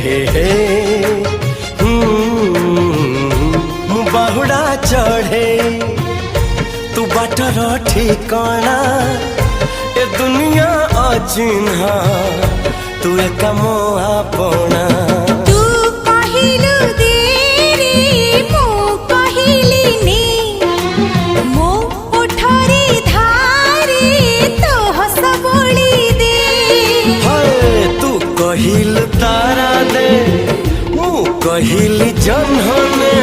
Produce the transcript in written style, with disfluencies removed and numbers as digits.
हे बाहुड़ा चढ़े तू बाटर ठिकाना ए दुनिया अचिन्हा तू एक मोआ पोना कहिल तारा दे मु कहिल जन्हने